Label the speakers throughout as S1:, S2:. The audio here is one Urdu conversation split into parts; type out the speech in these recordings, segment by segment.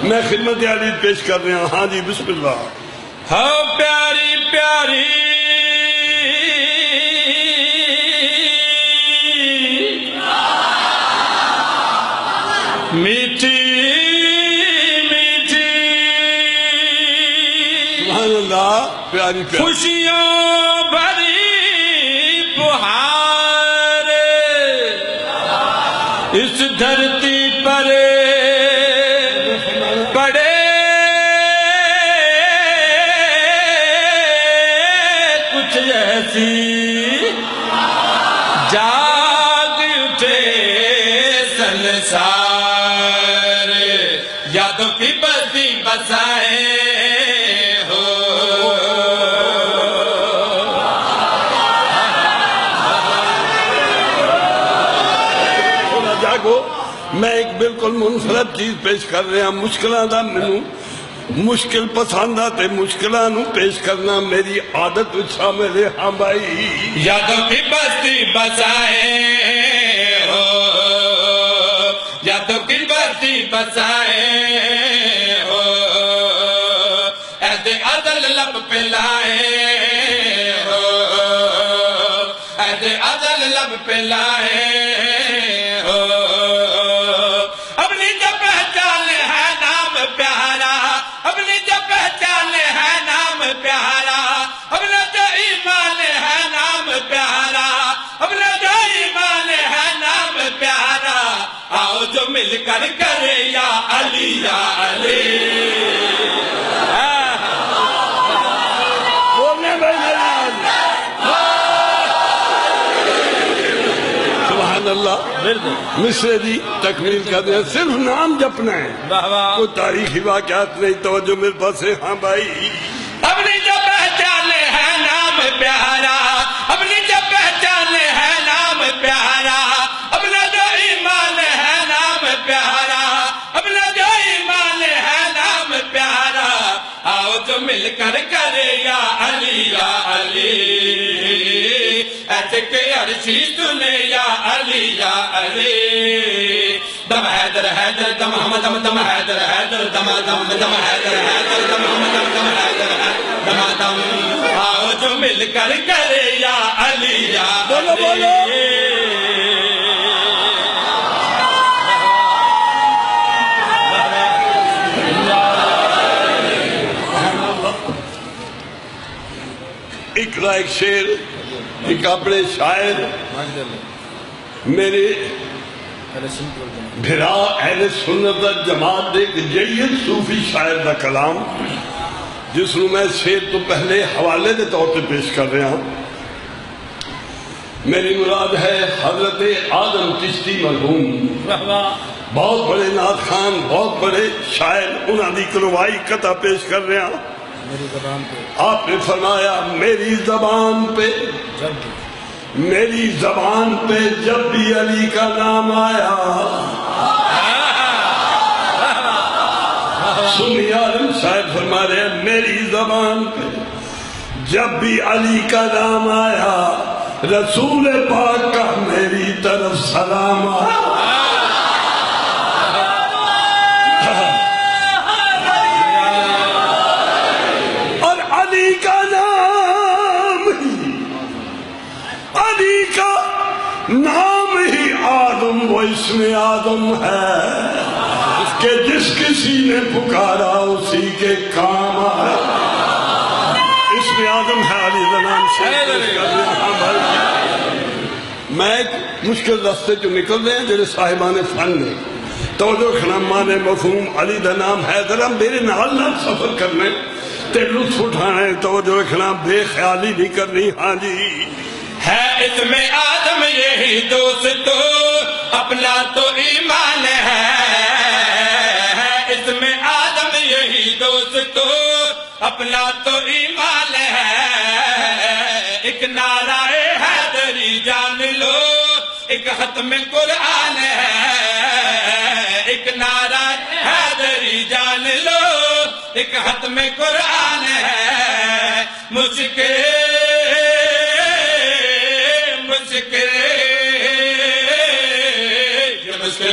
S1: میں خدمت علی پیش کر رہا ہوں. ہاں جی بسم اللہ.
S2: ہاں پیاری پیاری میٹھی میٹھی
S1: سبحان اللہ. پیاری پیاری
S2: خوشیوں بھری بہار اس دھرتی پر پڑے کچھ ایسی جاگ اٹھے سنسار یادوں کی بستی بسائے ہو.
S1: جاگو. میں ایک بالکل منفرد چیز پیش کر رہا ہوں. مشکلوں دا مینوں مشکل پسند آتے مشکلوں نو پیش کرنا میری عادت شامل ہے. ہاں بھائی.
S2: یادوں کی بستی بسائے ہو یادوں کی بستی بسائے ہو عہد ازل لب پہ لائے ہو عہد ازل لب پہ لائے ہو. اپنی جو پہچان ہے نام پیارا اپنی جو پہچان ہے نام پیارا اپنا جو ایمان ہے نام پیارا اپنا جو ایمان ہے نام پیارا آؤ جو مل کر کرے یا علی یا علی.
S1: بولنے بھائی سبحان اللہ. مصرے دی تکمیل کر دیں. صرف نام جپنا ہے کوئی تاریخی واقعات نہیں. توجہ میرے پاس ہے. ہاں بھائی.
S2: اپنی جو پہچان ہے نام پیارا اپنی جو پہچان ہے نام پیارا اپنا جو ایمان ہے نام پیارا اپنا جو ایمان ہے نام پیارا آؤ جو مل کر کرے یا علی یا علی. ایسے کہ عرشی سنے یا علی یا علی. دم حیدر حیدر دم حمد دم دم حیدر حیدر دم دم دم حیدر حیدر دم حمد دم دم حیدر حیدر دم دم. آؤ جو مل کر کرے یا علی یا
S1: بولو بولو. اقرا ایک شعر ایک اپنے شاعر میرے بھرا اہل سنت جماعت ایک جید صوفی شاعر دا کلام جس نو میں شعر تو پہلے حوالے دے طور پہ پیش کر رہا ہوں. میری مراد ہے حضرت آدم چشتی مرحوم. بہت بڑے نعت خان بہت بڑے شاعر انہاں دی کلوائی قطع پیش کر رہا ہوں. آپ نے فرمایا میری زبان پہ جب بھی علی کا نام آیا سنی عالم شاید فرما رہے ہیں میری زبان پہ جب بھی علی کا نام آیا رسول پاک کا میری طرف سلام آیا. نام ہی آدم وہ اسم آدم ہے کہ جس کسی نے پکارا اسی کے کام آیا. اسم آدم ہے علی زنان سے. میں ایک مشکل راستے جو نکل رہے ہیں جنہیں صاحبان فن نے توجہ رکھنا مانے مفہوم علی دا نام ہے ذرا میرے نال سفر کرنے تے لطف اٹھانے. توجہ رکھنا بے خیالی نہیں کرنی. ہاں جی.
S2: ہے اس میں آدم یہی دوستو اپنا تو ایمان ہے اس میں آدم یہی دوستو اپنا تو ایمان ہے. ایک نعرہ حیدری جان لو ایک ختم قرآن ہے ایک نعرہ حیدری جان لو ایک ختم قرآن ہے. مشکل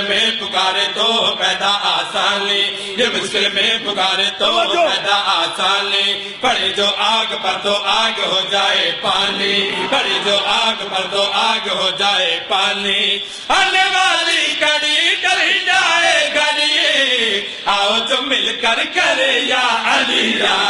S2: میں پکارے تو پیدا آسانی، یہ مشکل میں پکارے تو پیدا آسانی، پڑے جو آگ پر تو آگ ہو جائے پانی، پڑے جو آگ پر تو آگ ہو جائے پانی، آنے والی کڑی ڈری جائے گھڑی، آؤ جو مل کر کرے یا علی یا